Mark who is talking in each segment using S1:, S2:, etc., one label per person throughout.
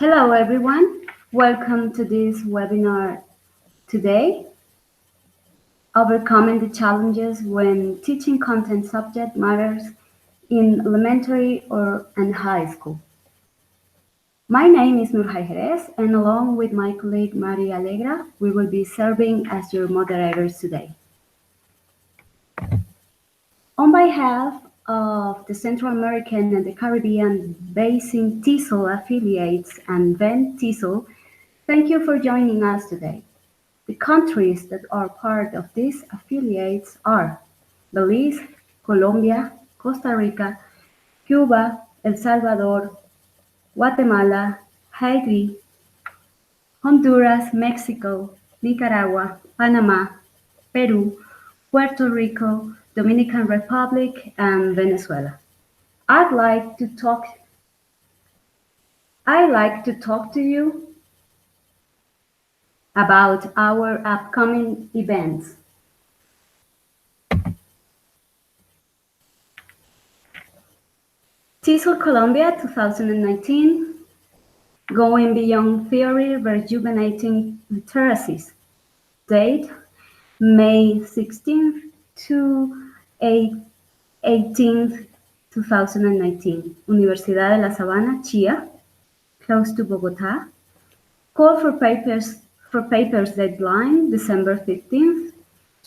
S1: Hello everyone, welcome to this webinar today, Overcoming the Challenges when Teaching Content Subject Matters in Elementary and High School. My name is Nurhay Jerez, and along with my colleague Maria Alegra, we will be serving as your moderators today. On behalf of the Central American and the Caribbean Basin TESOL affiliates and then TESOL, thank you for joining us today. The countries that are part of these affiliates are Belize, Colombia, Costa Rica, Cuba, El Salvador, Guatemala, Haiti, Honduras, Mexico, Nicaragua, Panama, Peru, Puerto Rico, Dominican Republic, and Venezuela. I'd like to talk to you about our upcoming events. TESOL Colombia 2019, Going Beyond Theory, Rejuvenating Literacies. Date, May 16th to 18th, 2019. Universidad de La Sabana, Chía, close to Bogotá. Call for papers deadline, December 15th.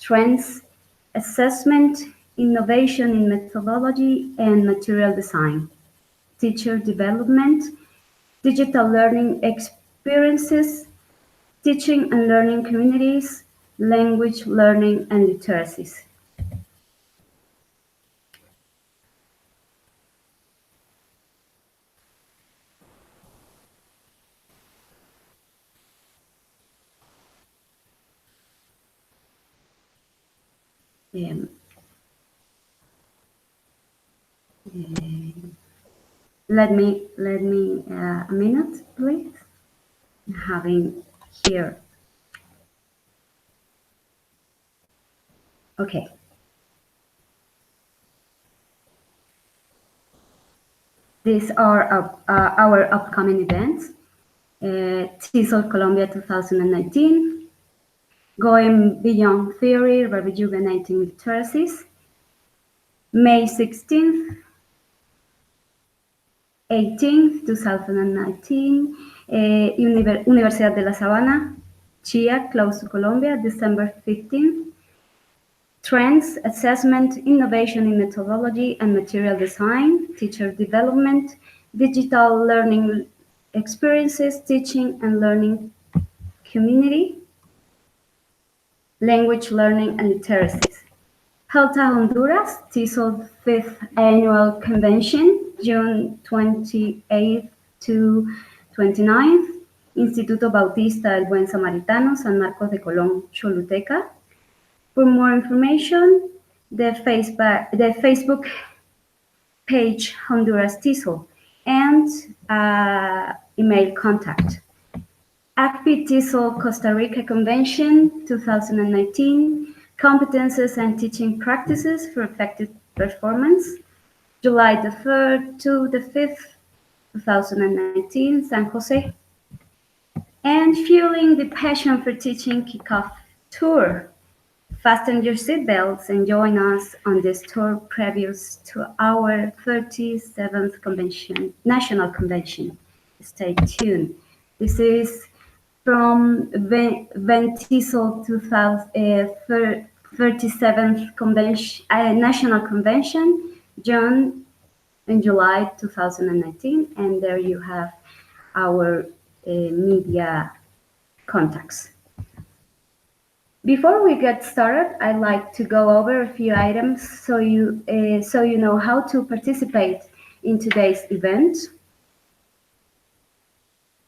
S1: Trends, assessment, innovation in methodology and material design. Teacher development, digital learning experiences, teaching and learning communities, language learning and literacies. Let me a minute, please. Having here. Okay. These are our upcoming events. TESOL Colombia 2019, Going Beyond Theory, Rejuvenating Literacies, May 16th, 18th, 2019, Universidad de La Sabana, Chía, close to Colombia, December 15th. Trends, assessment, innovation in methodology and material design, teacher development, digital learning experiences, teaching and learning community, language learning and literacies. Helta Honduras, TESOL 5th Annual Convention, June 28th to 29th, Instituto Bautista del Buen Samaritano, San Marcos de Colón, Choluteca. For more information, the Facebook page Honduras TESOL and email contact. ACPI TESOL Costa Rica Convention 2019, Competences and Teaching Practices for Effective Performance, July the 3rd to the 5th, 2019, San Jose. And Fueling the Passion for Teaching KICKOFF TOUR. Fasten your seatbelts and join us on this tour previous to our 37th National Convention. Stay tuned. This is from TESOL 37th National Convention, June and July 2019, and there you have our media contacts. Before we get started, I'd like to go over a few items so you know how to participate in today's event.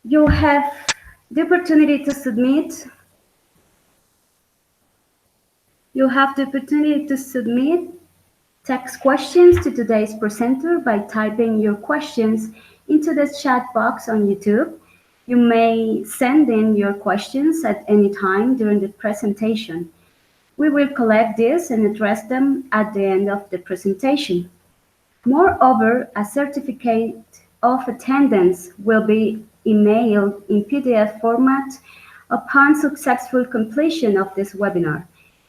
S1: You'll have the opportunity to submit. You'll have the opportunity to submit text questions to today's presenter by typing your questions into the chat box on YouTube. You may send in your questions at any time during the presentation. We will collect these and address them at the end of the presentation. Moreover, a certificate of attendance will be emailed in PDF format upon successful completion of this webinar.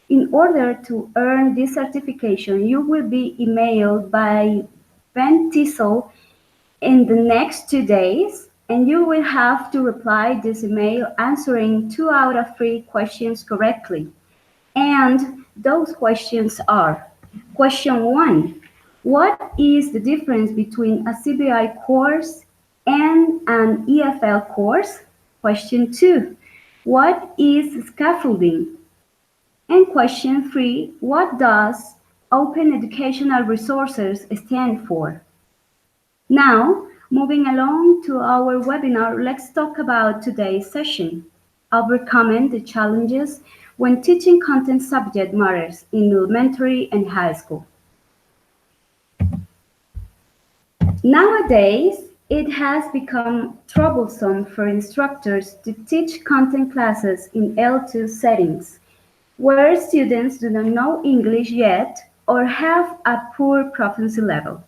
S1: In order to earn this certification, you will be emailed by TESOL in the next 2 days, and you will have to reply this email answering 2 out of 3 questions correctly. And those questions are: question 1, what is the difference between a CBI course and an EFL course? Question 2, what is scaffolding? And question 3, what does Open Educational Resources stand for? Now, moving along to our webinar, let's talk about today's session: overcoming the challenges when teaching content subject matters in elementary and high school. Nowadays, it has become troublesome for instructors to teach content classes in L2 settings, where students do not know English yet or have a poor proficiency level.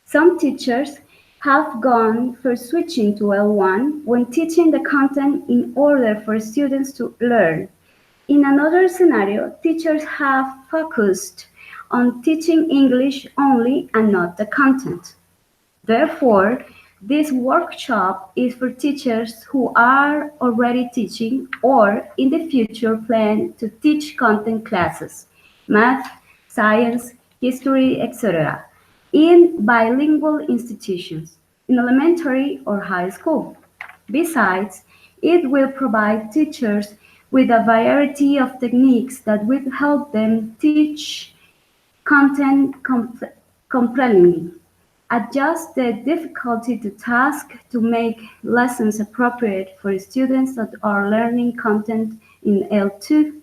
S1: Some teachers have gone for switching to L1 when teaching the content in order for students to learn. In another scenario, teachers have focused on teaching English only and not the content. Therefore, this workshop is for teachers who are already teaching or in the future plan to teach content classes, math, science, history, etc., in bilingual institutions, in elementary or high school. Besides, it will provide teachers with a variety of techniques that will help them teach content completely, adjust the difficulty to task to make lessons appropriate for students that are learning content in L2,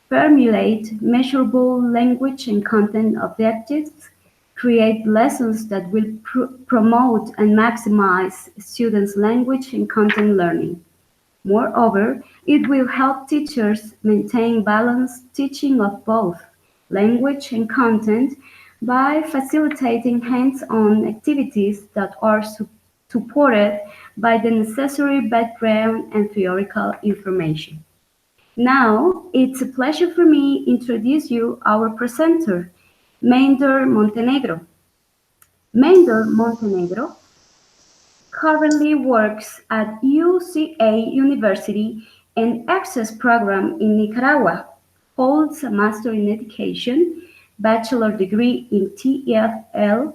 S1: formulate measurable language and content objectives, create lessons that will promote and maximize students' language and content learning. Moreover, it will help teachers maintain balanced teaching of both language and content by facilitating hands-on activities that are supported by the necessary background and theoretical information. Now, it's a pleasure for me to introduce you our presenter, Meinder Montenegro. Meinder Montenegro currently works at UCA University and Access Program in Nicaragua, holds a Master in Education, Bachelor degree in TEFL,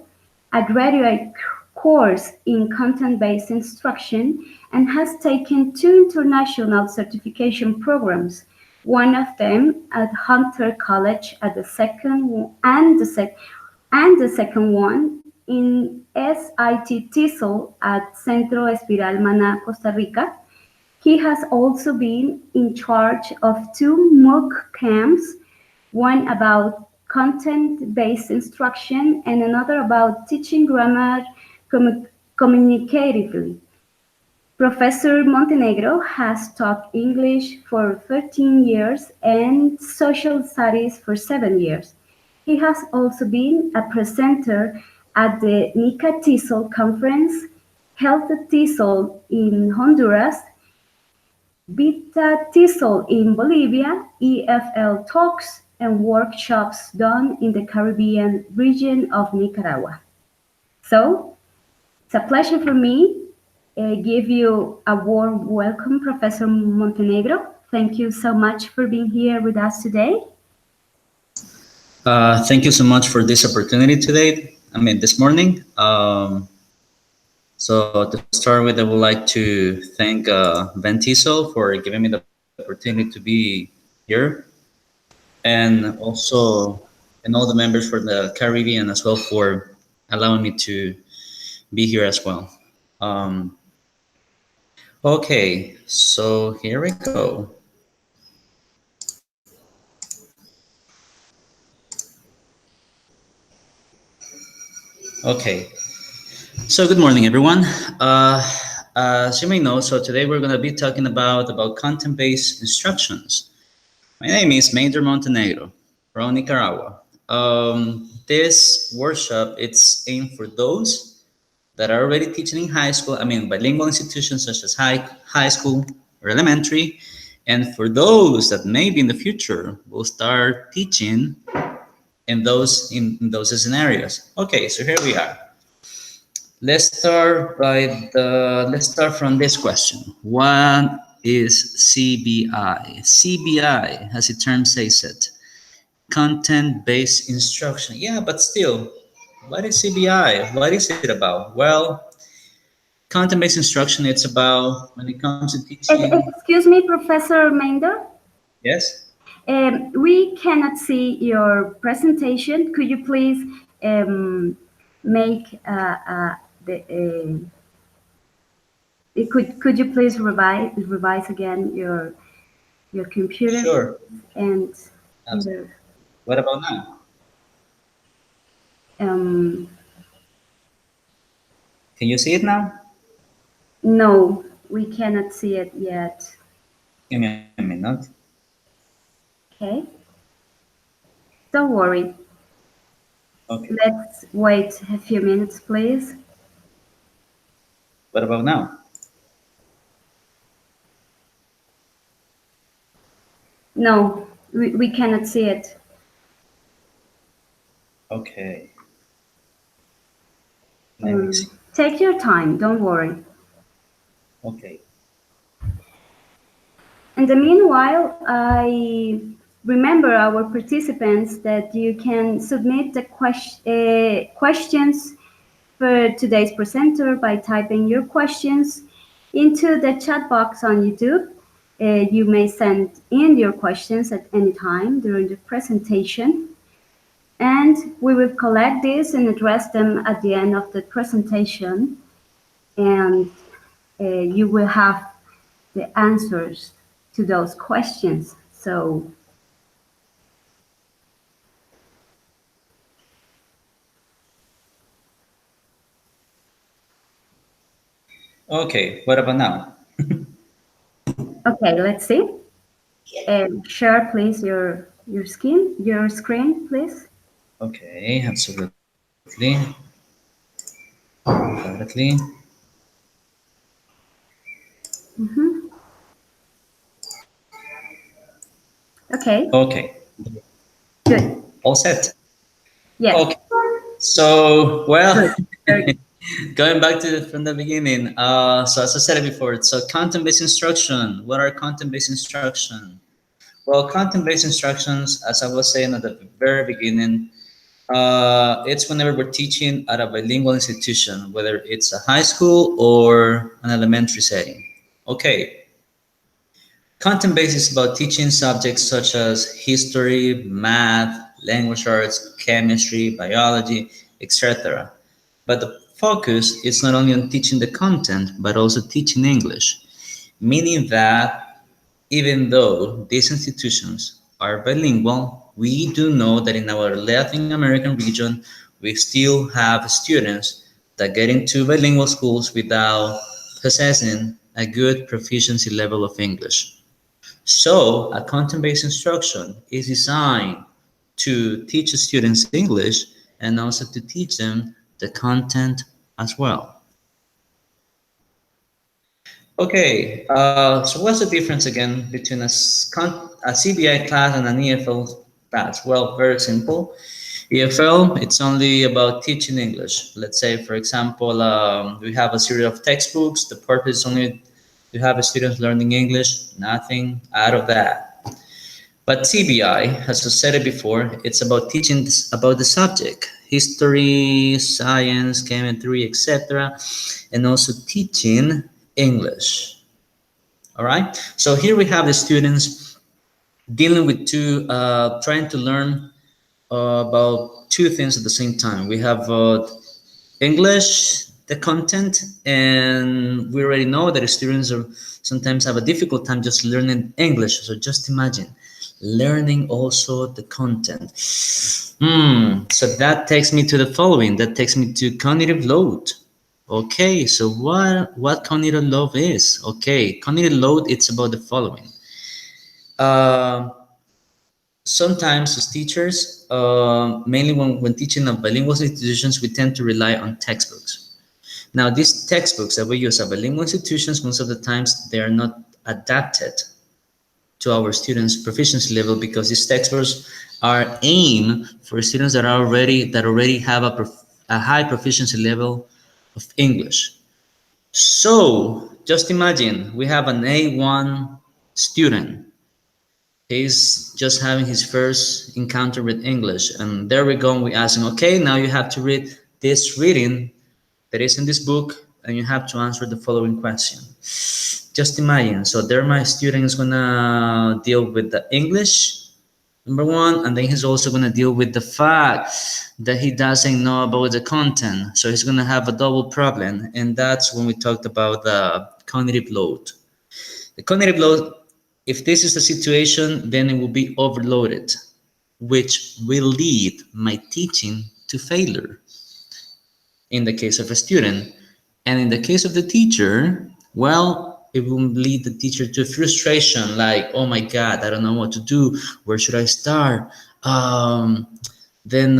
S1: a graduate course in Content-Based Instruction, and has taken 2 international certification programs, one of them at Hunter College and the second one in SIT TESOL at Centro Espiral Maná, Costa Rica. He has also been in charge of 2 MOOC camps, one about content-based instruction and another about teaching grammar communicatively. Professor Montenegro has taught English for 13 years and social studies for 7 years. He has also been a presenter at the NICA TESOL conference, held at TESOL in Honduras, Vita TESOL in Bolivia, EFL talks and workshops done in the Caribbean region of Nicaragua. So, it's a pleasure for me to give you a warm welcome, Professor Montenegro. Thank you so much for being here with us today.
S2: Thank you so much for this opportunity this morning. So to start with, I would like to thank TESOL for giving me the opportunity to be here, and also and all the members for the Caribbean as well for allowing me to be here as well. Okay, so here we go. Okay, so good morning, everyone. As you may know, so today we're going to be talking about content-based instructions. My name is Meinder Montenegro from Nicaragua. This workshop, it's aimed for those that are already teaching in high school, I mean bilingual institutions such as high school or elementary, and for those that maybe in the future will start teaching in those scenarios. Okay, so here we are. Let's start from this question. What is CBI? CBI, as the term says it, content-based instruction. Yeah, but still, what is CBI? What is it about? Well, content-based instruction, it's about when it comes to teaching.
S1: Excuse me, Professor Mender.
S2: Yes?
S1: We cannot see your presentation. Could you please make the could you please revise again your computer
S2: Sure.
S1: and
S2: Absolutely.
S1: either
S2: What about now?
S1: um,
S2: Can you see it now?
S1: no, we cannot see it yet.
S2: Give me a minute.
S1: Okay, don't worry.
S2: Okay.
S1: Let's wait a few minutes, please.
S2: What about now?
S1: No, we cannot see it.
S2: Okay. Let me see.
S1: Take your time, don't worry.
S2: Okay.
S1: In the meanwhile, I remember our participants that you can submit the questions for today's presenter by typing your questions into the chat box on YouTube. You may send in your questions at any time during the presentation, and we will collect these and address them at the end of the presentation, and you will have the answers to those questions. So
S2: Okay. What about now?
S1: okay, let's see. Share please your screen, please.
S2: Okay. Absolutely. Definitely.
S1: Mm-hmm. Okay,
S2: Okay.
S1: good.
S2: All set.
S1: Yes,
S2: Okay. So, well,
S1: good. Very good.
S2: going back to from the beginning. So as I said it before, so content-based instruction. What are content-based instruction? Well, content-based instructions, as I was saying at the very beginning, it's whenever we're teaching at a bilingual institution, whether it's a high school or an elementary setting. Okay, content based is about teaching subjects such as history, math, language arts, chemistry, biology, etc. But the focus is not only on teaching the content, but also teaching English, meaning that even though these institutions are bilingual, we do know that in our Latin American region, we still have students that get into bilingual schools without possessing a good proficiency level of English. So, a content-based instruction is designed to teach students English and also to teach them the content as well. Okay, so what's the difference again between a CBI class and an EFL class? Well, very simple. EFL, it's only about teaching English. Let's say, for example, we have a series of textbooks. The purpose is only to have students learning English, nothing out of that. But CBI, as I said it before, it's about teaching about the subject, history, science, chemistry, etc., and also teaching English. All right. So here we have the students dealing with trying to learn about two things at the same time. We have English, the content, and we already know that students are sometimes have a difficult time just learning English. So just imagine learning also the content. So that takes me to the following. That takes me to cognitive load. Okay, so what cognitive load is? Okay, cognitive load, it's about the following. Uh, Sometimes as teachers, mainly when teaching at bilingual institutions, we tend to rely on textbooks. Now, these textbooks that we use at bilingual institutions, most of the times they are not adapted to our students' proficiency level because these textbooks are aimed for students that already have a high proficiency level of English. So just imagine we have an A1 student. He's just having his first encounter with English, and there we go. We ask him, okay, now you have to read this reading that is in this book, and you have to answer the following question. Just imagine. So there, my student is gonna deal with the English, number one, and then he's also gonna deal with the fact that he doesn't know about the content. So he's gonna have a double problem, and that's when we talked about the cognitive load. The cognitive load, if this is the situation, then it will be overloaded, which will lead my teaching to failure in the case of a student. And in the case of the teacher, well, it will lead the teacher to frustration, like, oh my God, I don't know what to do. Where should I start? Then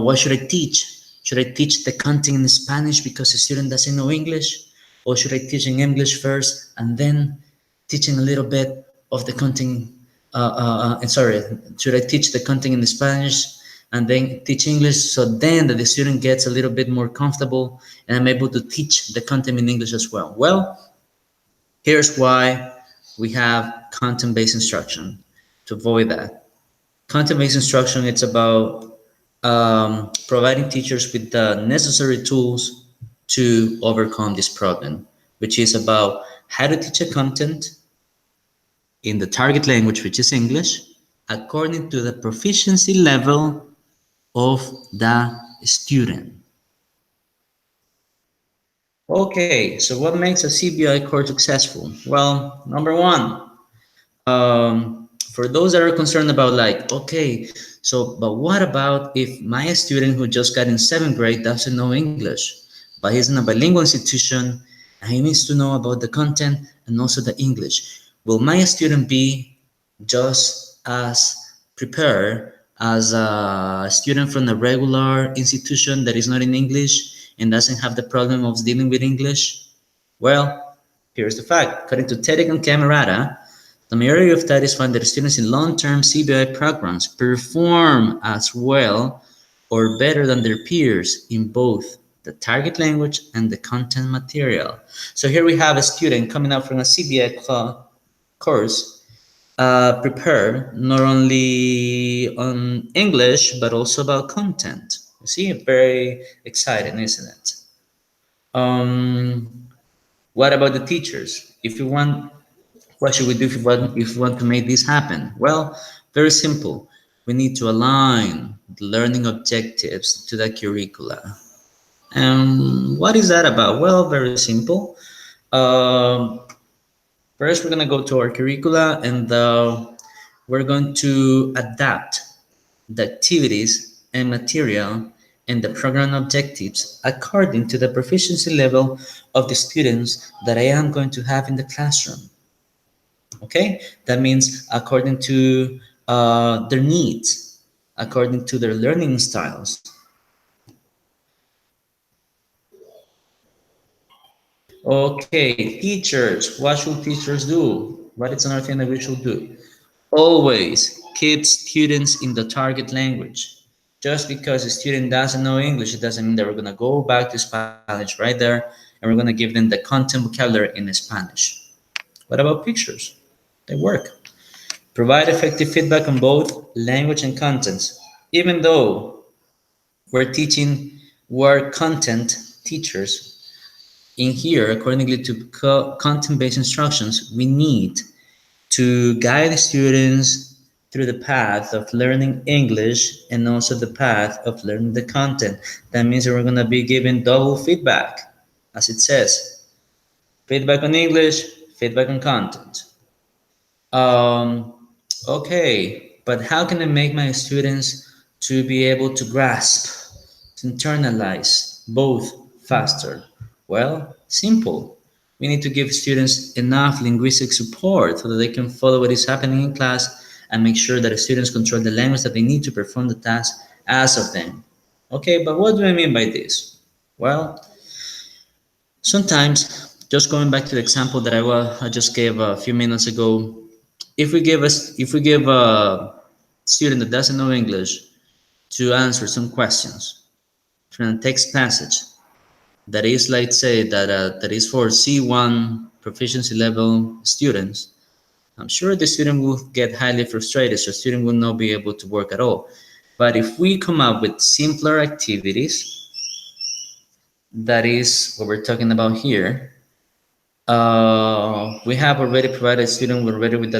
S2: what should I teach? Should I teach the content in Spanish because the student doesn't know English? Or should I teach in English first and then teaching a little bit of the content? Sorry, should I teach the content in Spanish and then teach English so then that the student gets a little bit more comfortable and I'm able to teach the content in English as well? Well, here's why we have content-based instruction to avoid that. Content-based instruction, it's about providing teachers with the necessary tools to overcome this problem, which is about how to teach a content in the target language, which is English, according to the proficiency level of the student. Okay, so what makes a CBI course successful? Well, number one, for those that are concerned about like, okay, so but what about if my student who just got in 7th grade doesn't know English, but he's in a bilingual institution and he needs to know about the content and also the English? Will my student be just as prepared as a student from a regular institution that is not in English and doesn't have the problem of dealing with English? Well, here's the fact. According to TEDx and Camerata, the majority of studies find that students in long-term CBI programs perform as well or better than their peers in both the target language and the content material. So here we have a student coming up from a CBI course, prepared not only on English but also about content. You see, very exciting, isn't it? What about the teachers? If you want, what should we do if we want to make this happen? Well, very simple. We need to align the learning objectives to the curricula. And what is that about? Well, very simple. Um, First, we're going to go to our curricula and we're going to adapt the activities and material and the program objectives according to the proficiency level of the students that I am going to have in the classroom. Okay, that means according to their needs, according to their learning styles. Okay, teachers, what should teachers do? What is another thing that we should do? Always keep students in the target language. Just because a student doesn't know English, it doesn't mean that we're going to go back to Spanish right there and we're going to give them the content vocabulary in Spanish. What about pictures? They work. Provide effective feedback on both language and contents. Even though we're content teachers, in here, accordingly to content-based instructions, we need to guide students through the path of learning English and also the path of learning the content. That means that we're going to be giving double feedback, as it says. Feedback on English, feedback on content. Um, okay, but how can I make my students to be able to grasp, to internalize both faster? Well, simple. We need to give students enough linguistic support so that they can follow what is happening in class and make sure that the students control the language that they need to perform the task as of them. Okay, but what do I mean by this? Well, Sometimes, just going back to the example that I just gave a few minutes ago, if we give a student that doesn't know English to answer some questions from a text passage that is, like, say that is for C1 proficiency level students, I'm sure the student will get highly frustrated, so the student will not be able to work at all. But if we come up with simpler activities, that is what we're talking about here. We have already provided a student already with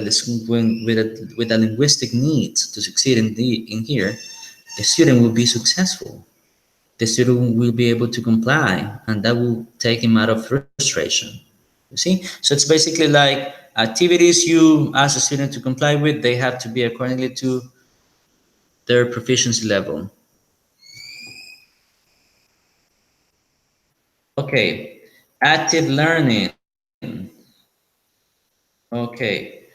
S2: with a linguistic needs to succeed in here. The student will be successful. The student will be able to comply, and that will take him out of frustration. You see? So it's basically like activities you ask a student to comply with, they have to be accordingly to their proficiency level. Okay, active learning. Okay,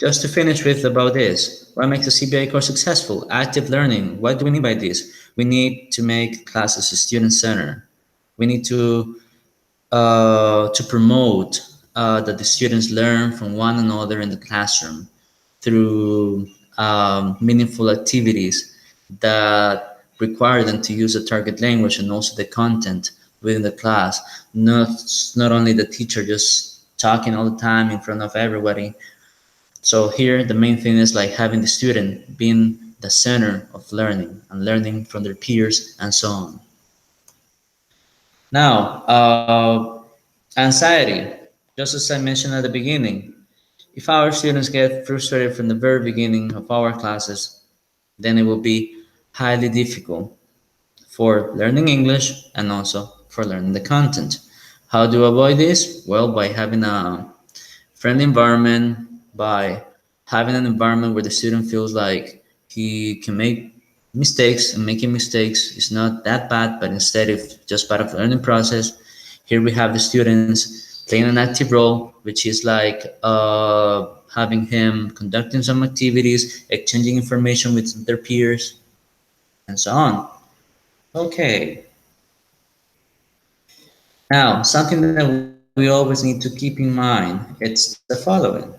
S2: just to finish with about this, what makes a CBI course successful? Active learning. What do we mean by this? We need to make classes student-centered. We need to promote that the students learn from one another in the classroom through meaningful activities that require them to use the target language and also the content within the class. Not only the teacher just talking all the time in front of everybody. So here the main thing is like having the student being the center of learning and learning from their peers and so on. Now, anxiety, just as I mentioned at the beginning, if our students get frustrated from the very beginning of our classes, then it will be highly difficult for learning English and also for learning the content. How do you avoid this? Well, by having a friendly environment, by having an environment where the student feels like he can make mistakes, and making mistakes is not that bad, but instead it's just part of the learning process. Here we have the students playing an active role, which is like having him conducting some activities, exchanging information with their peers, and so on. Okay, now something that we always need to keep in mind, it's the following.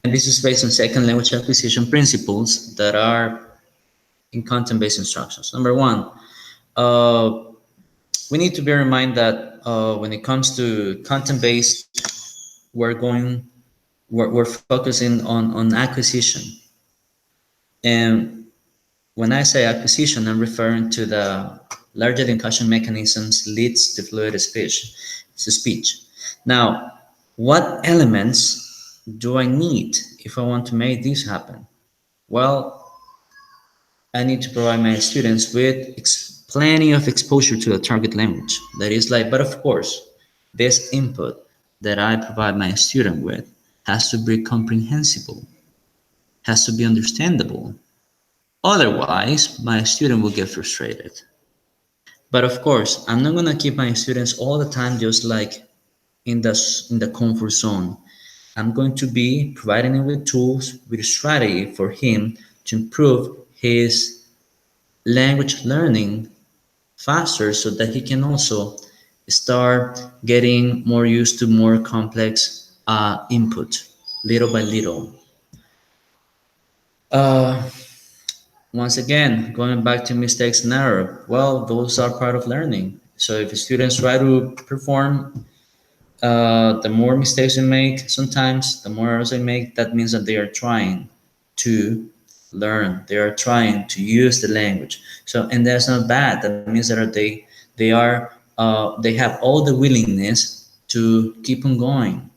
S2: And this is based on second language acquisition principles that are in content-based instructions. Number one, uh, we need to bear in mind that when it comes to content-based, we're focusing on acquisition. And when I say acquisition, I'm referring to the larger discussion mechanisms leads to fluid speech. Now, what elements do I need if I want to make this happen? Well, I need to provide my students with plenty of exposure to the target language. That is like, but of course, this input that I provide my student with has to be comprehensible, has to be understandable. Otherwise, my student will get frustrated. But of course, I'm not gonna keep my students all the time just like in the comfort zone. I'm going to be providing him with tools, with a strategy for him to improve his language learning faster so that he can also start getting more used to more complex input little by little. Uh, Once again, going back to mistakes and error, well, those are part of learning. So if students try to perform, the more mistakes they make, sometimes the more errors they make, that means that they are trying to learn. They are trying to use the language. So, and that's not bad. That means that they have all the willingness to keep on going.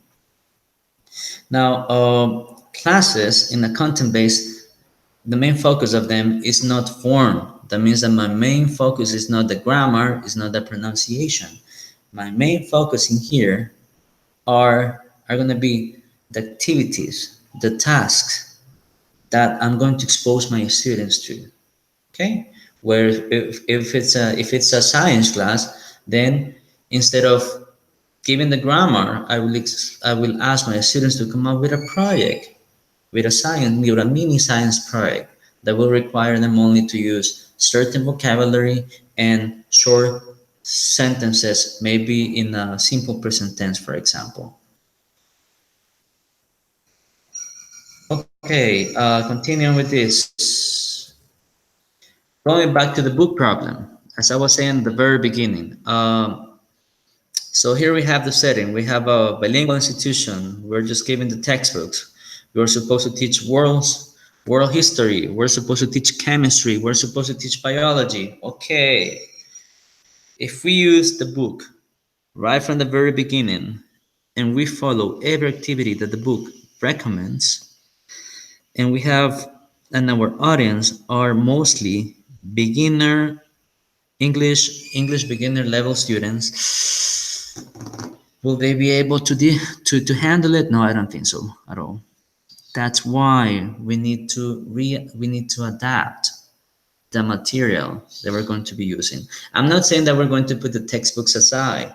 S2: Now, classes in a content-based, the main focus of them is not form. That means that my main focus is not the grammar, is not the pronunciation. My main focus in here are going to be the activities, the tasks that I'm going to expose my students to. Okay, where if it's a science class, then instead of giving the grammar, I will ask my students to come up with a project, with a mini science project that will require them only to use certain vocabulary and short sentences, maybe in a simple present tense, for example. Okay, continuing with this. Going back to the book problem, as I was saying at the very beginning. So here we have the setting. We have a bilingual institution. We're just given the textbooks. We're supposed to teach world history. We're supposed to teach chemistry. We're supposed to teach biology. Okay. If we use the book right from the very beginning and we follow every activity that the book recommends, and we have, and our audience are mostly beginner English beginner level students, will they be able to handle it? No, I don't think so at all. That's why we need to adapt the material that we're going to be using. I'm not saying that we're going to put the textbooks aside,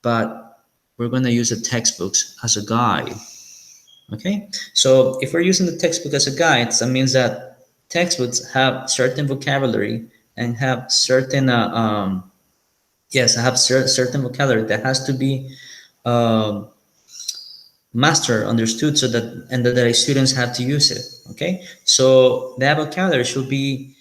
S2: but we're going to use the textbooks as a guide. Okay, so if we're using the textbook as a guide, that means that textbooks have certain vocabulary and have certain yes, I have certain vocabulary that has to be um, mastered, understood, so that and that the students have to use it. Okay, so that vocabulary should be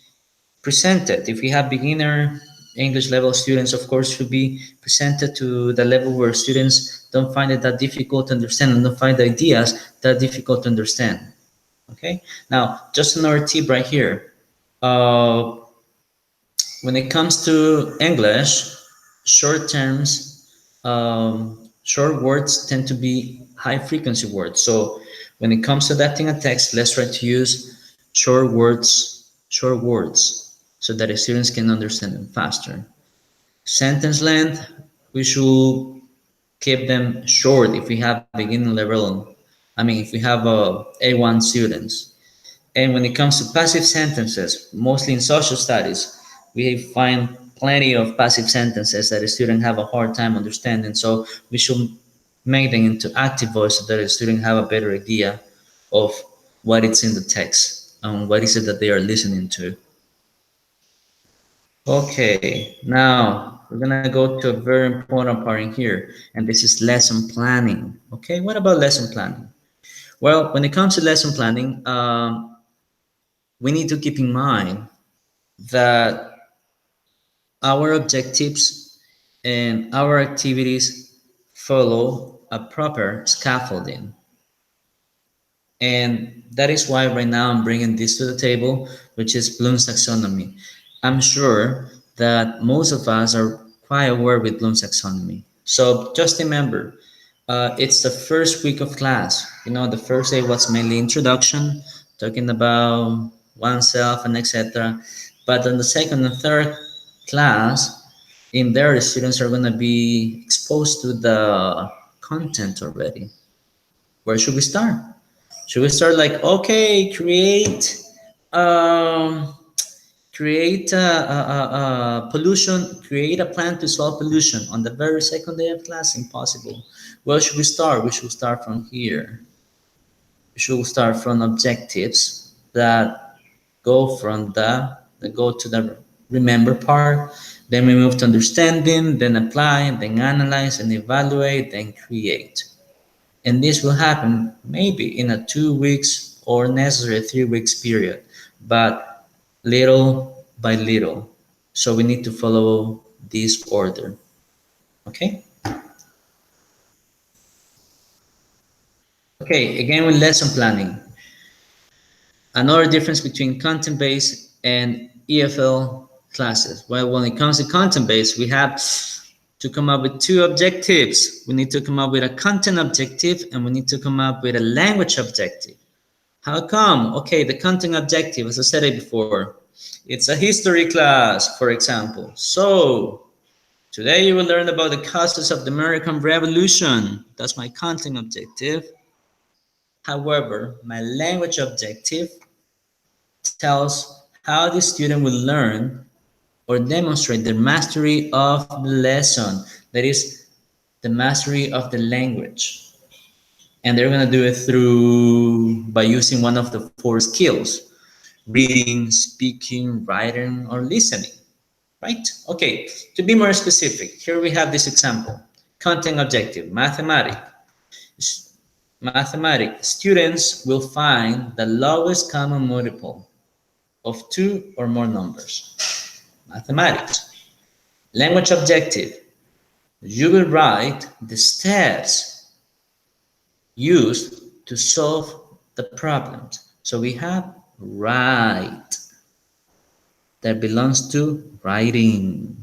S2: presented. If we have beginner English level students, of course, should be presented to the level where students don't find it that difficult to understand and don't find the ideas that difficult to understand. Okay, now just another tip right here. Uh, when it comes to English, short terms, short words tend to be high frequency words. So when it comes to adapting a text, let's try to use short words, so that the students can understand them faster. Sentence length, we should keep them short if we have beginner level. I mean, if we have A1 students. And when it comes to passive sentences, mostly in social studies, we find plenty of passive sentences that a student have a hard time understanding. So we should make them into active voice so that the student have a better idea of what is in the text and what is it that they are listening to. Okay, now we're gonna go to a very important part in here, and this is lesson planning. Okay, what about lesson planning? Well, when it comes to lesson planning, we need to keep in mind that our objectives and our activities follow a proper scaffolding. And that is why right now I'm bringing this to the table, which is Bloom's taxonomy. I'm sure that most of us are quite aware with Bloom's taxonomy. So just remember, it's the first week of class. You know, the first day was mainly introduction, talking about oneself and etc. But on the second and third class, in there, the students are going to be exposed to the content already. Where should we start? Should we start like, okay, um, pollution, create a plan to solve pollution on the very second day of class? Impossible. Where should we start? We should start from here. We should start from objectives that go to the remember part. Then we move to understanding, then apply, then analyze and evaluate, then create. And this will happen maybe in a 2 weeks or necessary 3 weeks period, but little by little. So we need to follow this order. Okay? Okay, again with lesson planning. Another difference between content-based and EFL classes. Well, when it comes to content-based, we have to come up with two objectives. We need to come up with a content objective and we need to come up with a language objective. How come? Okay, the content objective, as I said it before, it's a history class, for example. So, today you will learn about the causes of the American Revolution. That's my content objective. However, my language objective tells how the student will learn or demonstrate their mastery of the lesson. That is, the mastery of the language. And they're going to do it by using one of the 4 skills: reading, speaking, writing, or listening. right? Okay, to be more specific, here we have this example. Content objective, mathematics. Students will find the lowest common multiple of two or more numbers. Mathematics. Language objective. You will write the steps used to solve the problems. So we have write that belongs to writing.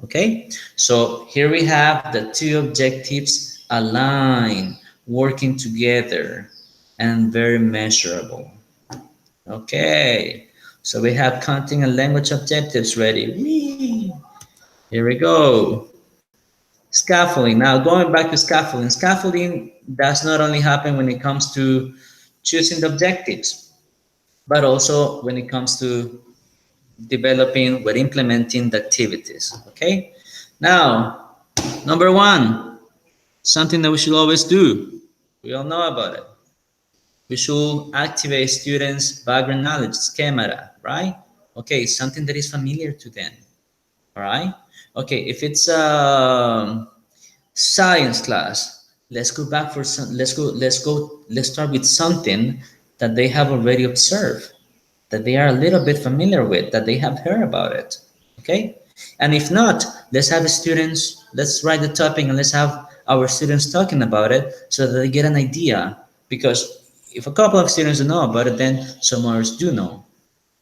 S2: Okay, so here we have the two objectives aligned, working together, and very measurable. Okay, so we have content and language objectives ready. Whee! Here we go. Scaffolding. Now going back to scaffolding. Scaffolding does not only happen when it comes to choosing the objectives, but also when it comes to developing or implementing the activities. Okay. Now, number one, something that we should always do. We all know about it. We should activate students' background knowledge, schema, right? Okay, something that is familiar to them. All right. Okay, if it's a science class, let's go back for some. Let's start with something that they have already observed, that they are a little bit familiar with, that they have heard about it. Okay. And if not, let's have the students, let's write the topic and let's have our students talking about it so that they get an idea. Because if a couple of students don't know about it, then some others do know.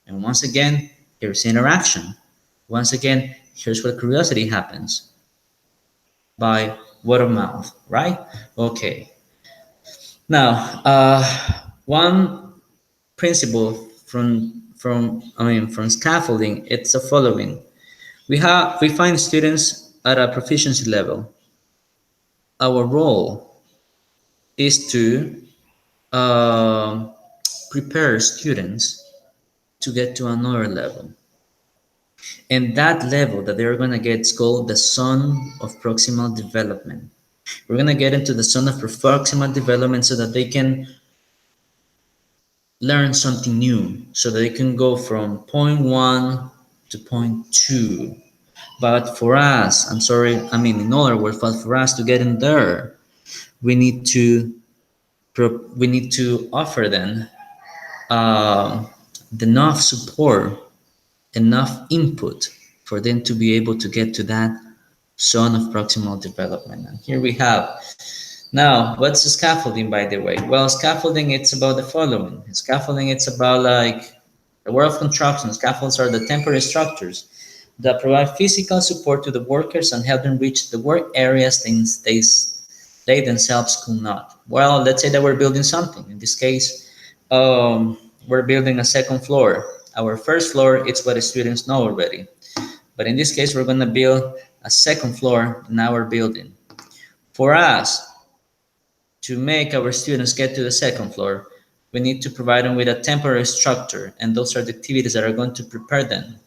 S2: And once again, here's interaction. Once again, here's where curiosity happens by word of mouth, right? Okay. Now, one principle from scaffolding, it's the following. We find students at a proficiency level. Our role is to uh, prepare students to get to another level. And that level that they're going to get is called the zone of proximal development. We're going to get into the zone of proximal development so that they can learn something new, so that they can go from point 1 to point 2. But for us, in other words, but for us to get in there, we need to offer them uh, enough support, enough input for them to be able to get to that zone of proximal development. And here we have. Now, what's the scaffolding, by the way? Well, scaffolding, it's about the following. Scaffolding, it's about like the world of construction. Scaffolds are the temporary structures that provide physical support to the workers and help them reach the work areas they themselves could not. Well, let's say that we're building something. In this case, we're building a second floor. Our first floor, it's what the students know already. But in this case, we're going to build a second floor in our building. For us to make our students get to the second floor, we need to provide them with a temporary structure, and those are the activities that are going to prepare them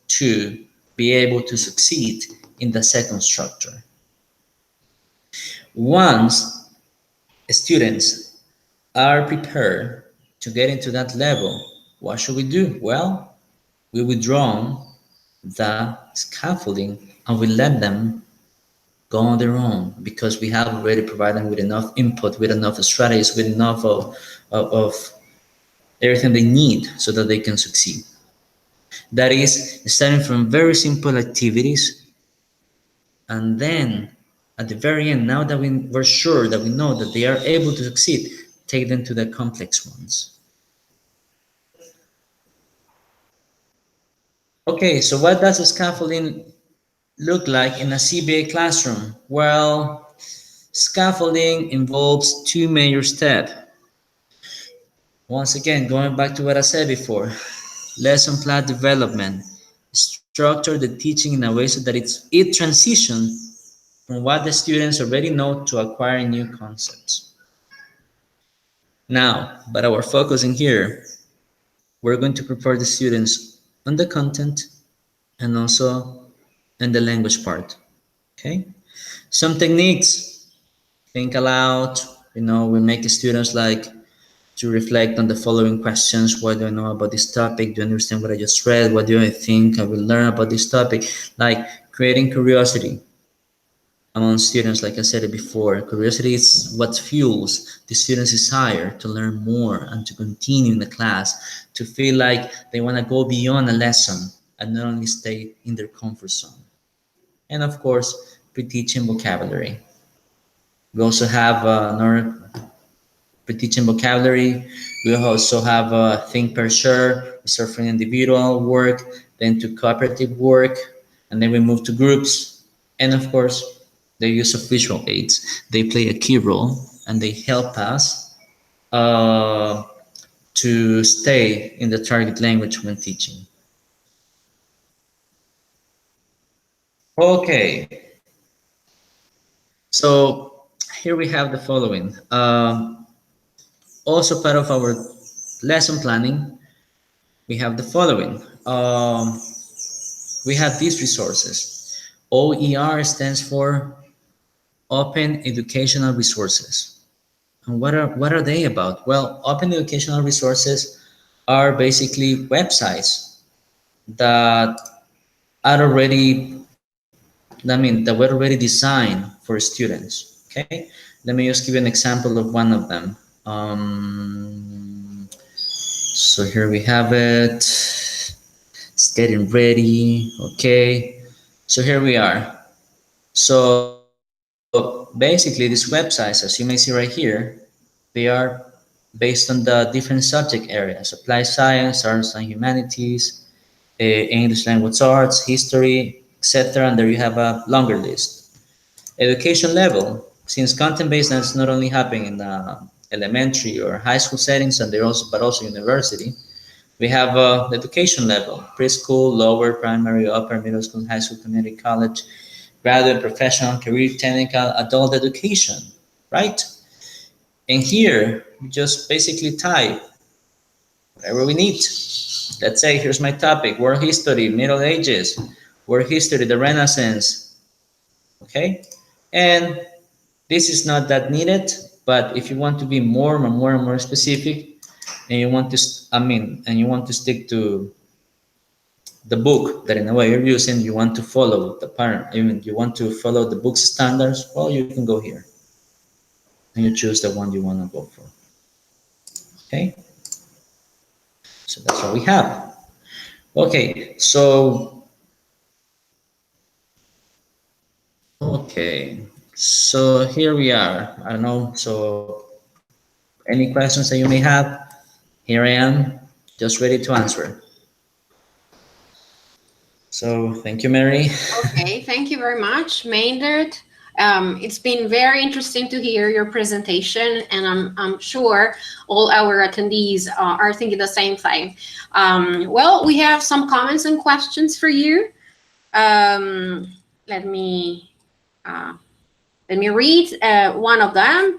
S2: to be able to succeed in the second structure. Once students are prepared to get into that level, what should we do? Well, we withdraw the scaffolding and we let them go on their own, because we have already provided them with enough input, with enough strategies, with enough of everything they need so that they can succeed. That is, starting from very simple activities, and then at the very end, now that we're sure that we know that they are able to succeed, take them to the complex ones. Okay, so what does a scaffolding look like in a CBA classroom? Well, scaffolding involves two major steps. Once again, going back to what I said before, lesson plan development. Structure the teaching in a way so that it transitions from what the students already know to acquiring new concepts. Now, but our focus in here, we're going to prepare the students on the content and also in the language part. Okay? Some techniques. Think aloud. We make the students like to reflect on the following questions. What do I know about this topic? Do you understand what I just read? What do I think I will learn about this topic? Like creating curiosity among students. Like I said it before, curiosity is what fuels the students' desire to learn more and to continue in the class, to feel like they want to go beyond a lesson and not only stay in their comfort zone. And of course, pre-teaching vocabulary. We also have another pre-teaching vocabulary. We also have think per share. We start from individual work, then to cooperative work, and then we move to groups. And of course, the use of visual aids. They play a key role and they help us uh, to stay in the target language when teaching. Okay, so here we have the following. Also part of our lesson planning, we have the following. We have these resources. OER stands for Open Educational Resources. And what are they about? Well, open educational resources are basically websites that are already, that were already designed for students. Okay, let me just give you an example of one of them. So here we have it. It's getting ready. Okay, so here we are. So basically, these websites, as you may see right here, they are based on the different subject areas: applied science, arts and humanities, English language arts, history, etc. And there you have a longer list. Education level, since content-based is not only happening in elementary or high school settings, and but also university. We have the education level: preschool, lower primary, upper middle school, high school, community college, graduate, professional, career, technical, adult education, right? And here, we just basically type whatever we need. Let's say, here's my topic: world history, Middle Ages, world history, the Renaissance, okay? And this is not that needed, but if you want to be more specific, and you want to, and you want to stick to the book that in a way you're using, you want to follow the pattern, you want to follow the book's standards, well, you can go here and you choose the one you want to go for. Okay, so that's what we have. Okay, so here we are. I don't know, so any questions that you may have, here I am, just ready to answer. So thank you, Mary.
S3: Okay, thank you very much, Maynard. It's been very interesting to hear your presentation, and I'm sure all our attendees are thinking the same thing. Well, we have some comments and questions for you. Let me read one of them.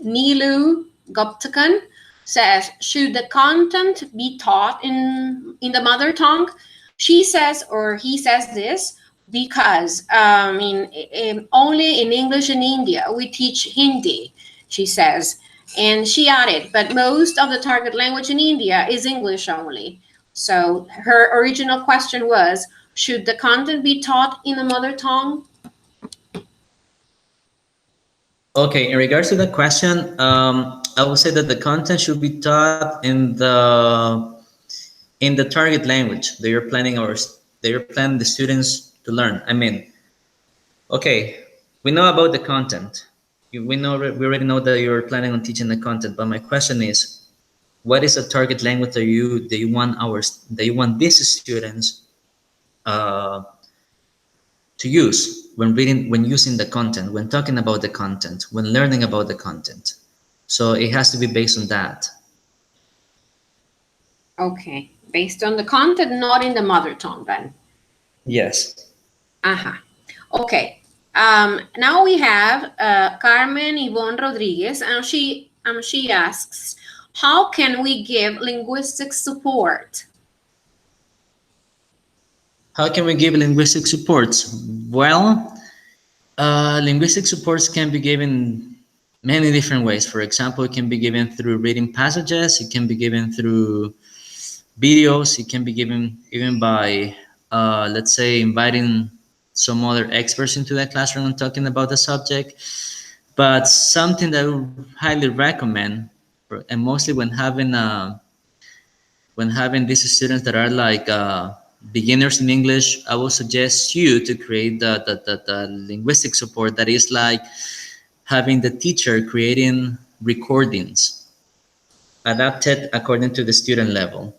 S3: Nilu Goptakan says, should the content be taught in the mother tongue? She says, or he says this, because only in English in India we teach Hindi, she says. And she added, but most of the target language in India is English only. So her original question was, should the content be taught in the mother tongue?
S2: Okay, in regards to that question, I would say that the content should be taught in the target language that you're planning the students to learn. Okay, we know about the content. We already know that you're planning on teaching the content. But my question is, what is a target language that you want these students uh, to use when using the content, when talking about the content, when learning about the content? So it has to be based on that.
S3: Okay, based on the content, not in the mother tongue then.
S2: Yes.
S3: Okay. Now we have Carmen Yvonne Rodriguez, and she asks, how can we give linguistic support?
S2: How can we give linguistic supports? Well, linguistic supports can be given many different ways. For example, it can be given through reading passages, it can be given through videos, it can be given even by, let's say, inviting some other experts into the classroom and talking about the subject. But something that I would highly recommend, and mostly when having these students that are like beginners in English, I will suggest you to create the linguistic support that is like having the teacher creating recordings adapted according to the student level,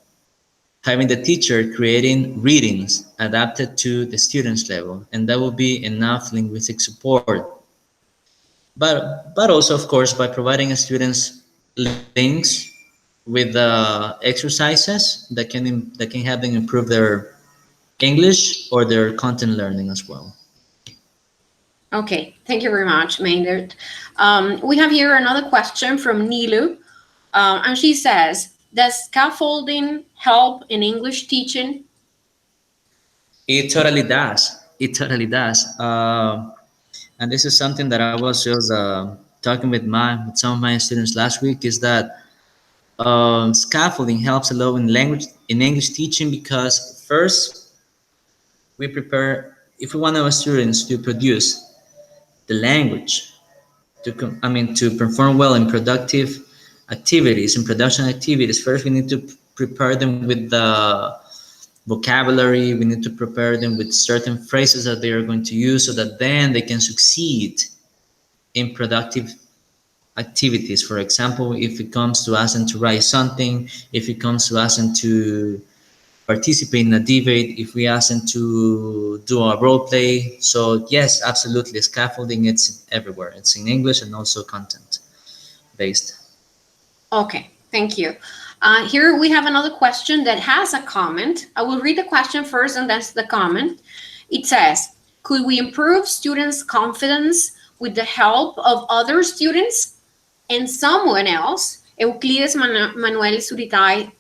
S2: having the teacher creating readings adapted to the student's level, and that will be enough linguistic support. But also, of course, by providing students links with exercises that can help them improve their English or their content learning as well.
S3: Okay, thank you very much, Maynard. We have here another question from Nilu, and she says, does scaffolding help in English teaching?
S2: It totally does. It totally does. And this is something that I was just talking with some of my students last week. Is that scaffolding helps a lot in English teaching, because first we prepare, if we want our students to produce the language, to perform well in productive activities, in production activities. First, we need to prepare them with the vocabulary. We need to prepare them with certain phrases that they are going to use, so that then they can succeed in productive activities. For example, if it comes to asking to write something, if it comes to asking to participate in a debate, if we ask them to do a role play. So yes, absolutely, scaffolding, it's everywhere. It's in English and also content based.
S3: Okay, thank you. Here we have another question that has a comment. I will read the question first and that's the comment. It says, could we improve students' confidence with the help of other students? And someone else, Euclides Manuel Suritai,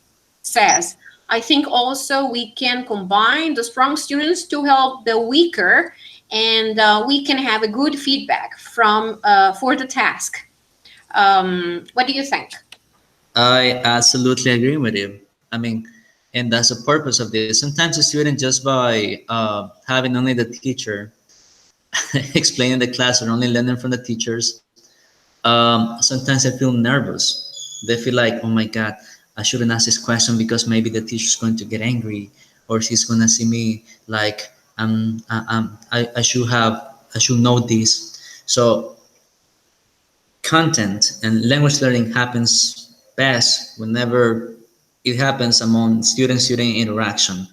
S3: says, I think also we can combine the strong students to help the weaker, and we can have a good feedback for the task. What do you think?
S2: I absolutely agree with you. And that's the purpose of this. Sometimes a student, just by having only the teacher explaining the class or only learning from the teachers, sometimes they feel nervous. They feel like, oh my God, I shouldn't ask this question because maybe the teacher's going to get angry, or she's going to see me like I should know this. So content and language learning happens best whenever it happens among student-student interaction.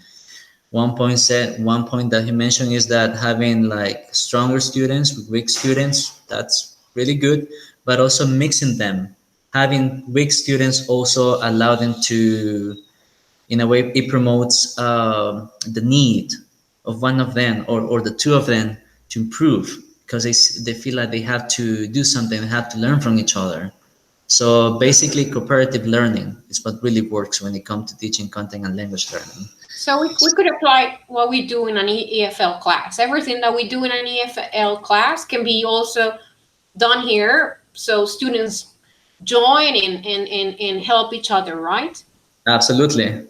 S2: One point that he mentioned is that having like stronger students with weak students, that's really good, but also mixing them. Having weak students also allow them to, in a way, it promotes the need of one of them, or the two of them, to improve, because they feel like they have to do something, they have to learn from each other. So basically, cooperative learning is what really works when it comes to teaching content and language learning.
S3: So we could apply what we do in an EFL class. Everything that we do in an EFL class can be also done here, so students join and help each other, right?
S2: Absolutely.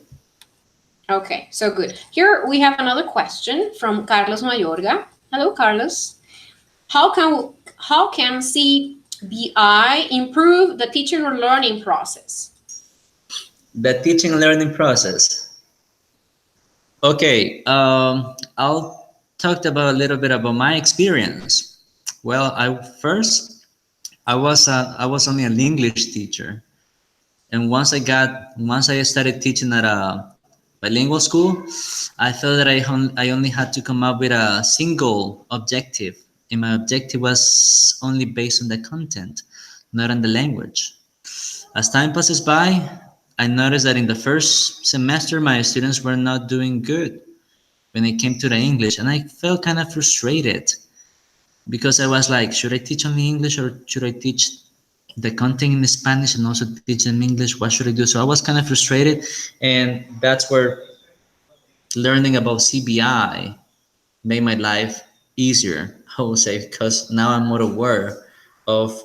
S3: Okay, so good. Here we have another question from Carlos Mayorga. Hello, Carlos. How can CBI improve the teaching or learning process?
S2: The teaching and learning process. Okay, I'll talk about a little bit about my experience. Well, I was only an English teacher, and once I started teaching at a bilingual school, I felt that I only had to come up with a single objective, and my objective was only based on the content, not on the language. As time passes by, I noticed that in the first semester, my students were not doing good when it came to the English, and I felt kind of frustrated, because I was like, should I teach only English, or should I teach the content in Spanish and also teach them English? What should I do? So I was kind of frustrated, and that's where learning about CBI made my life easier, I would say, because now I'm more aware of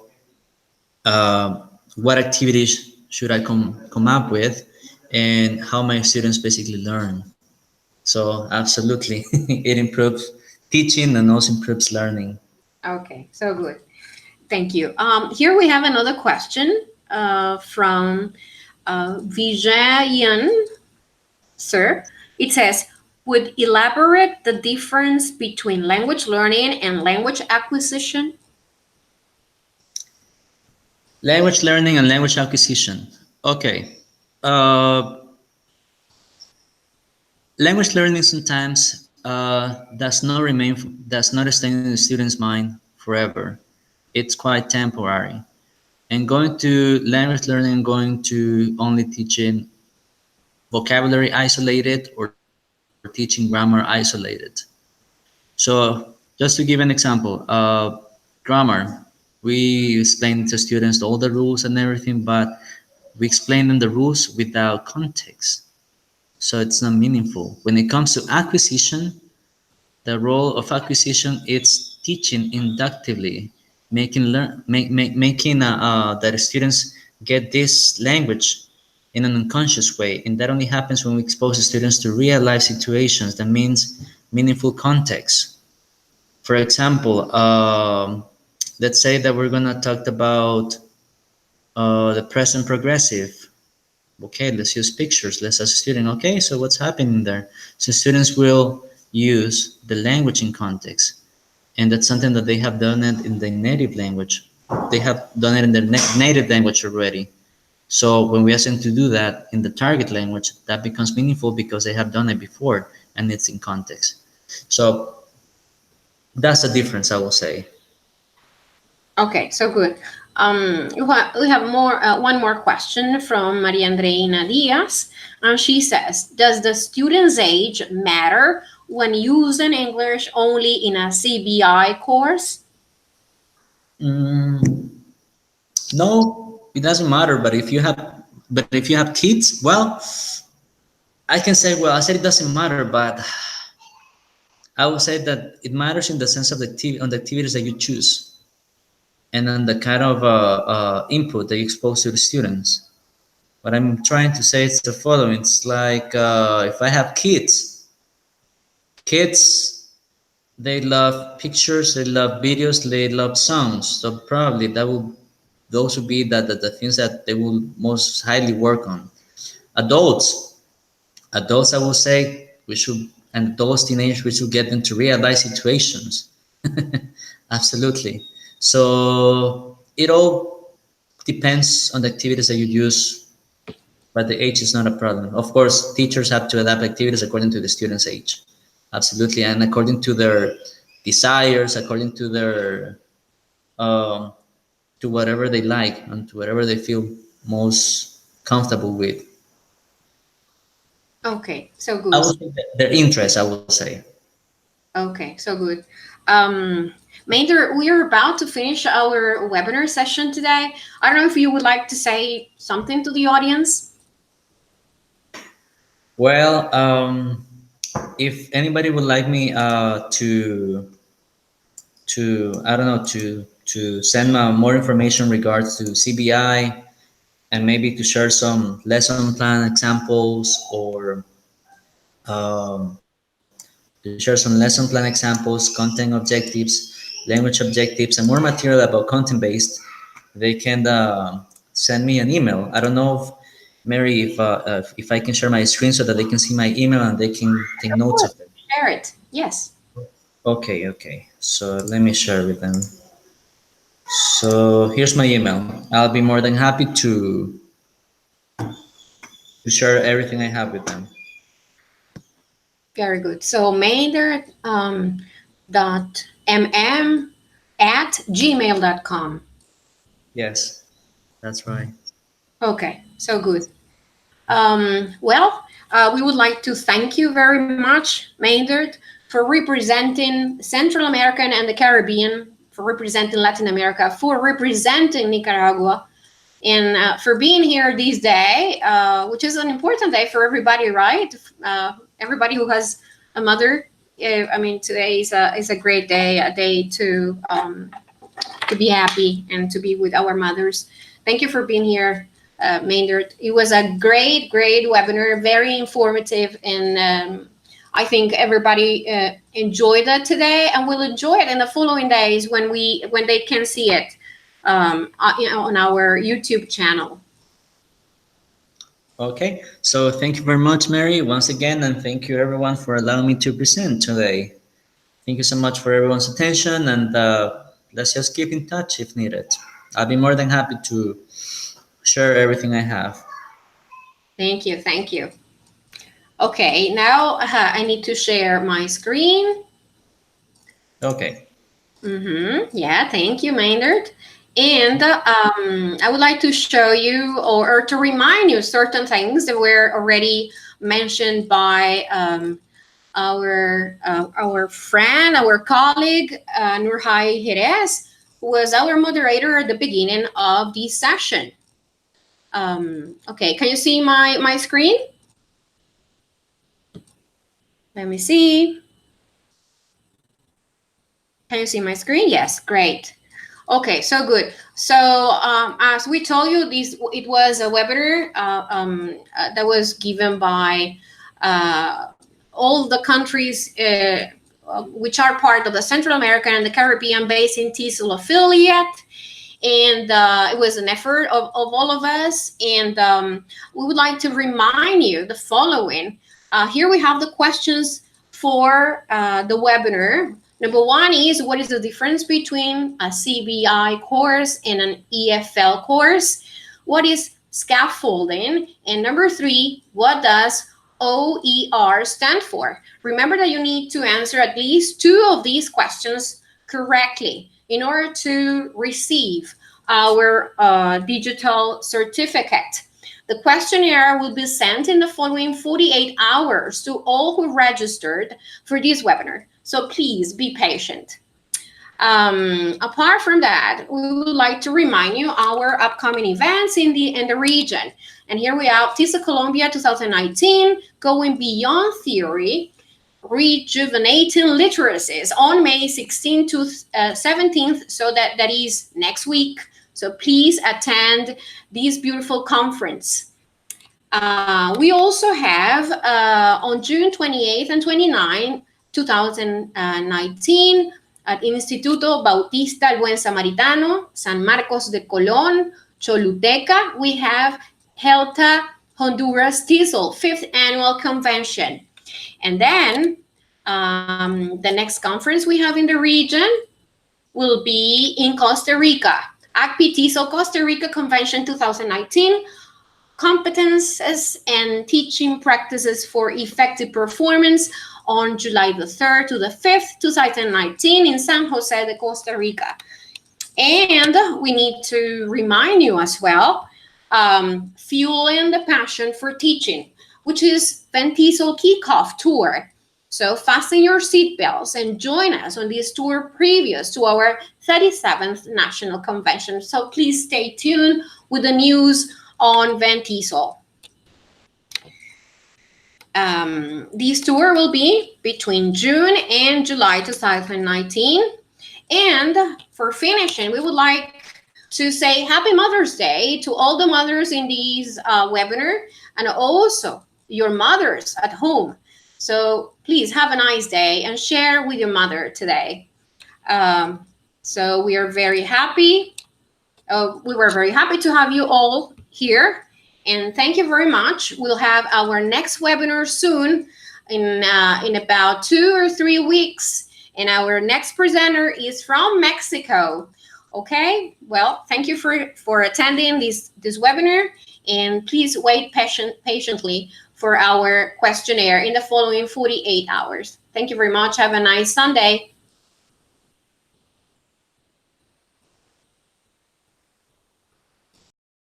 S2: what activities should I come up with, and how my students basically learn. So absolutely, it improves teaching and also improves learning.
S3: Okay, so good. Thank you. Here we have another question from Vijayan, sir. It says, would elaborate the difference between language learning and language acquisition?
S2: Language learning and language acquisition. Okay. Uh, Language learning sometimes does not stay in the student's mind forever. It's quite temporary. And going to language learning, going to only teaching vocabulary isolated or teaching grammar isolated. So just to give an example, grammar, we explain to students all the rules and everything, but we explain them the rules without context. So it's not meaningful. When it comes to acquisition, the role of acquisition is teaching inductively, making that students get this language in an unconscious way, and that only happens when we expose the students to real life situations. That means meaningful context. For example, let's say that we're gonna talk about the present progressive. Okay, let's use pictures. Let's ask a student, okay, so what's happening there? So students will use the language in context. And that's something that they have done it in their native language. They have done it in their native language already. So when we ask them to do that in the target language, that becomes meaningful because they have done it before and it's in context. So that's the difference, I will say.
S3: Okay, so good. We have one more question from Maria Andreina Diaz, and she says, does the student's age matter when using English only in a CBI course?
S2: No, it doesn't matter. But if you have kids, well, I can say, well, I said it doesn't matter, but I will say that it matters in the sense of on the activities that you choose and on the kind of input that you expose to the students. What I'm trying to say is the following. It's like if I have kids, they love pictures, they love videos, they love songs. So probably those would be the things that they will most highly work on. Adults, I will say we should, and those teenagers, we should get them to real life situations. Absolutely. So it all depends on the activities that you use, but the age is not a problem. Of course, teachers have to adapt activities according to the student's age. Absolutely, and according to their desires, according to their um, to whatever they like and to whatever they feel most comfortable with.
S3: Okay, so
S2: I
S3: good.
S2: would say their interest, I will say.
S3: Okay, so good. Maynard, we are about to finish our webinar session today. I don't know if you would like to say something to the audience.
S2: Well, if anybody would like me to I don't know to send more information in regards to CBI and maybe to share some lesson plan examples or to share some lesson plan examples, content objectives, language objectives, and more material about content based, they can send me an email. I don't know if Mary, if I can share my screen so that they can see my email and they can take
S3: Of
S2: notes
S3: course,
S2: of it.
S3: share it. Yes.
S2: Okay. So let me share with them. So here's my email. I'll be more than happy to share everything I have with them.
S3: Very good. So Maynard dot mm@gmail.com.
S2: Yes, that's right.
S3: Okay, so good. Well, we would like to thank you very much, Maynard, for representing Central American and the Caribbean, for representing Latin America, for representing Nicaragua, and for being here this day, which is an important day for everybody, right? Everybody who has a mother. I mean, today is a great day, a day to to be happy and to be with our mothers. Thank you for being here, Maynard. It was a great webinar, very informative, and I think everybody enjoyed it today, and will enjoy it in the following days when they can see it on our YouTube channel.
S2: Okay, so thank you very much, Mary, once again, and thank you everyone for allowing me to present today. Thank you so much for everyone's attention, and let's just keep in touch if needed. I'll be more than happy to share everything I have.
S3: Thank you. Okay, now I need to share my screen.
S2: Okay.
S3: Yeah, thank you, Maynard. And I would like to show you or to remind you certain things that were already mentioned by our friend, our colleague, Nurhai Jerez, who was our moderator at the beginning of this session. Okay, can you see my screen? Let me see. Can you see my screen? Yes, great. Okay, so good. So as we told you, it was a webinar that was given by all the countries which are part of the Central American and the Caribbean Basin TESOL affiliate. And it was an effort of all of us. And we would like to remind you the following. Here we have the questions for the webinar. Number one is, what is the difference between a CBI course and an EFL course? What is scaffolding? And number three, what does OER stand for? Remember that you need to answer at least two of these questions correctly in order to receive our digital certificate. The questionnaire will be sent in the following 48 hours to all who registered for this webinar. So please be patient. Apart from that, we would like to remind you our upcoming events in the region. And here we have TESOL Colombia 2019, Going Beyond Theory, Rejuvenating Literacies on May 16th to 17th. So that is next week. So please attend this beautiful conference. We also have on June 28th and 29th, 2019, at Instituto Bautista el Buen Samaritano, San Marcos de Colón, Choluteca, we have HELTA Honduras TESOL 5th Annual Convention. And then the next conference we have in the region will be in Costa Rica, ACPI TESOL Costa Rica Convention 2019, Competences and Teaching Practices for Effective Performance on July the 3rd to the 5th, 2019 in San Jose de Costa Rica. And we need to remind you as well, Fueling the Passion for Teaching, which is TESOL Kickoff Tour. So fasten your seatbelts and join us on this tour previous to our 37th National Convention. So please stay tuned with the news on TESOL. This tour will be between June and July 2019. And for finishing, we would like to say Happy Mother's Day to all the mothers in this webinar, and also your mothers at home. So please have a nice day and share with your mother today. So we are very happy. We were very happy to have you all here. And thank you very much. We'll have our next webinar soon in about 2 or 3 weeks. And our next presenter is from Mexico. Okay, well, thank you for attending this webinar. And please wait patiently for our questionnaire in the following 48 hours. Thank you very much. Have a nice Sunday.